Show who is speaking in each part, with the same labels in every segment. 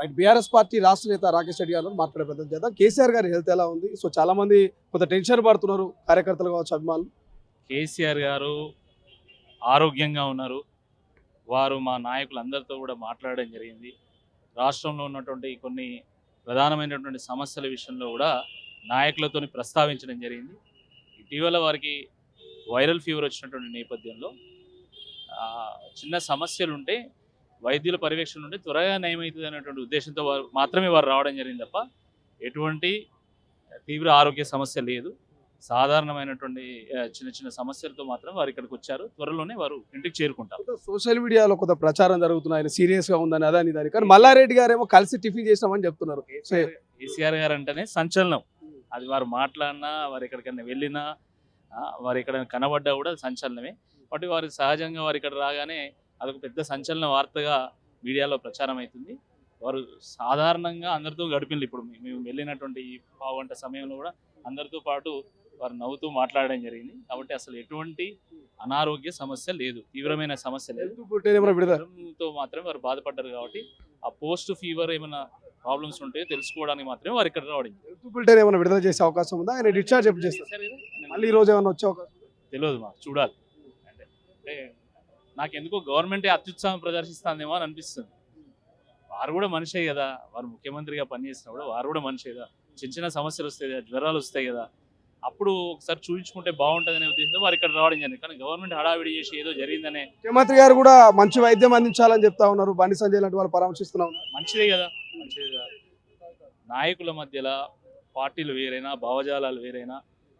Speaker 1: అటు BRS party రాష్ట్ర నేత రాకేష్ రెడ్డి గారు మాట్లాడే ప్రయత్నం చేద్దాం. కేసీఆర్ గారి హెల్త్ ఎలా ఉంది? సో చాలా మంది కొంత టెన్షన్ పడుతున్నారు, కార్యకర్తలు కావచ్చు, అభిమానులు.
Speaker 2: కేసీఆర్ గారు ఆరోగ్యంగా ఉన్నారు. వారు మా నాయకులందరితో కూడా మాట్లాడడం జరిగింది. రాష్ట్రంలో ఉన్నటువంటి కొన్ని ప్రధానమైనటువంటి సమస్యల విషయంలో కూడా నాయకులతో ప్రస్తావించడం జరిగింది. ఇటీవల వారికి వైరల్ ఫీవర్ వచ్చినటువంటి నేపథ్యంలో చిన్న సమస్యలు ఉంటే వైద్యుల పర్యవేక్షణ ఉంటే త్వరగా నయమవుతుంది అనేటువంటి ఉద్దేశంతో మాత్రమే వారు రావడం జరిగింది తప్ప ఎటువంటి తీవ్ర ఆరోగ్య సమస్య లేదు. సాధారణమైనటువంటి చిన్న చిన్న సమస్యలతో మాత్రం వారు ఇక్కడికి వచ్చారు. త్వరలోనే వారు ఇంటికి చేరుకుంటారు.
Speaker 1: సోషల్ మీడియాలో కొంత ప్రచారం జరుగుతుంది, ఆయన సీరియస్ గా ఉందని అదని దాని, కానీ మల్లారెడ్డి గారేమో కలిసి టిఫిన్ చేసినామని చెప్తున్నారు.
Speaker 2: కేసీఆర్ గారు అంటేనే సంచలనం. అది వారు మాట్లాడినా, వారు ఎక్కడికైనా వెళ్ళినా, వారు ఇక్కడ కనబడ్డా కూడా సంచలనమే. కాబట్టి వారు సహజంగా వారు ఇక్కడ రాగానే అదొక పెద్ద సంచలన వార్తగా మీడియాలో ప్రచారం అవుతుంది. వారు సాధారణంగా అందరితో గడిపింది. ఇప్పుడు మేము వెళ్ళినటువంటి ఈ పావుగంట సమయంలో కూడా అందరితో పాటు వారు నవ్వుతూ మాట్లాడడం జరిగింది. కాబట్టి అసలు ఎటువంటి అనారోగ్య సమస్య లేదు, తీవ్రమైన సమస్య లేదు. జ్వరంతో మాత్రమే వారు బాధపడ్డారు. కాబట్టి ఆ పోస్ట్ ఫీవర్ ఏమైనా ప్రాబ్లమ్స్ ఉంటాయో తెలుసుకోవడానికి మాత్రమే వారు ఇక్కడ రావడం.
Speaker 1: బులెటిన్ ఏమైనా విడుదల చేసే అవకాశం ఉందా? ఆయన డిశ్చార్జ్ ఎప్పుడు చేస్తారు? మళ్ళీ ఈ రోజు ఏమైనా వచ్చే అవకాశం
Speaker 2: తెలియదు, మాకు చూడాలి. అంటే నాకు ఎందుకో గవర్నమెంటే అత్యుత్సాహం ప్రదర్శిస్తుందేమో అని అనిపిస్తుంది. వారు కూడా మనిషే కదా, వారు ముఖ్యమంత్రిగా పనిచేసినా కూడా వారు కూడా మనిషే కదా. చిన్న చిన్న సమస్యలు వస్తాయి కదా, జ్వరాలు వస్తాయి కదా, అప్పుడు ఒకసారి చూపించుకుంటే బాగుంటుందనే ఉద్దేశంతో వారు ఇక్కడ రావడం జరిగింది. కానీ గవర్నమెంట్ హడావిడి చేసి ఏదో జరిగిందనే.
Speaker 1: ముఖ్యమంత్రి గారు కూడా మంచి వైద్యం అందించాలని చెప్తా ఉన్నారు. బండి సంజయ్ లాంటి వాళ్ళు పరామర్శిస్తున్నాం.
Speaker 2: మంచిదే కదా, మంచిదే కదా. నాయకుల మధ్యలో పార్టీలు వేరైనా, భావజాలాలు వేరైనా,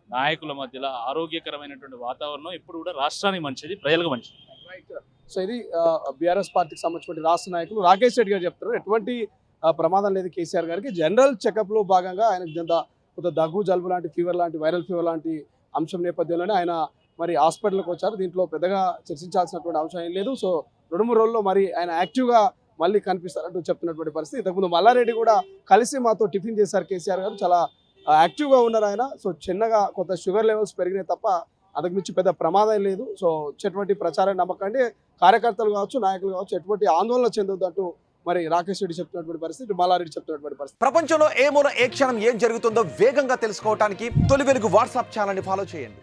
Speaker 2: నాయకుల మధ్యలో ఆరోగ్యకరమైనటువంటి వాతావరణం ఎప్పుడు కూడా రాష్ట్రానికి మంచిది, ప్రజలకు మంచిది.
Speaker 1: సో ఇది బీఆర్ఎస్ పార్టీకి సంబంధించిన రాష్ట్ర నాయకులు రాకేష్ రెడ్డి గారు చెప్తారు. ఎటువంటి ప్రమాదం లేదు కేసీఆర్ గారికి. జనరల్ చెకప్లో భాగంగా ఆయనకు కొంత దగ్గు, జలుబు లాంటి ఫీవర్ లాంటి, వైరల్ ఫీవర్ లాంటి అంశం నేపథ్యంలోనే ఆయన మరి హాస్పిటల్కి వచ్చారు. దీంట్లో పెద్దగా చర్చించాల్సినటువంటి అంశం ఏం లేదు. సో 2-3 రోజుల్లో మరి ఆయన యాక్టివ్గా మళ్ళీ కనిపిస్తారంటూ చెప్తున్నటువంటి పరిస్థితి. ఇంతకుముందు మల్లారెడ్డి కూడా కలిసి మాతో టిఫిన్ చేశారు కేసీఆర్ గారు. చాలా యాక్టివ్గా ఉన్నారు ఆయన. సో చిన్నగా కొంత షుగర్ లెవెల్స్ పెరిగినాయి తప్ప అంతకు మించి పెద్ద ప్రమాదం లేదు. సో వచ్చేటువంటి ప్రచారం నమ్మకండి, కార్యకర్తలు కావచ్చు, నాయకులు కావచ్చు, ఎటువంటి ఆందోళన చెందొద్దంటూ మరి రాకేష్ రెడ్డి చెప్తున్నటువంటి పరిస్థితి, మల్లారెడ్డి చెప్తున్నటువంటి పరిస్థితి.
Speaker 3: ప్రపంచంలో ఏ మూల ఏ క్షణం ఏం జరుగుతుందో వేగంగా తెలుసుకోవడానికి తొలి వెలుగు వాట్సాప్ ఛానల్ని ఫాలో చేయండి.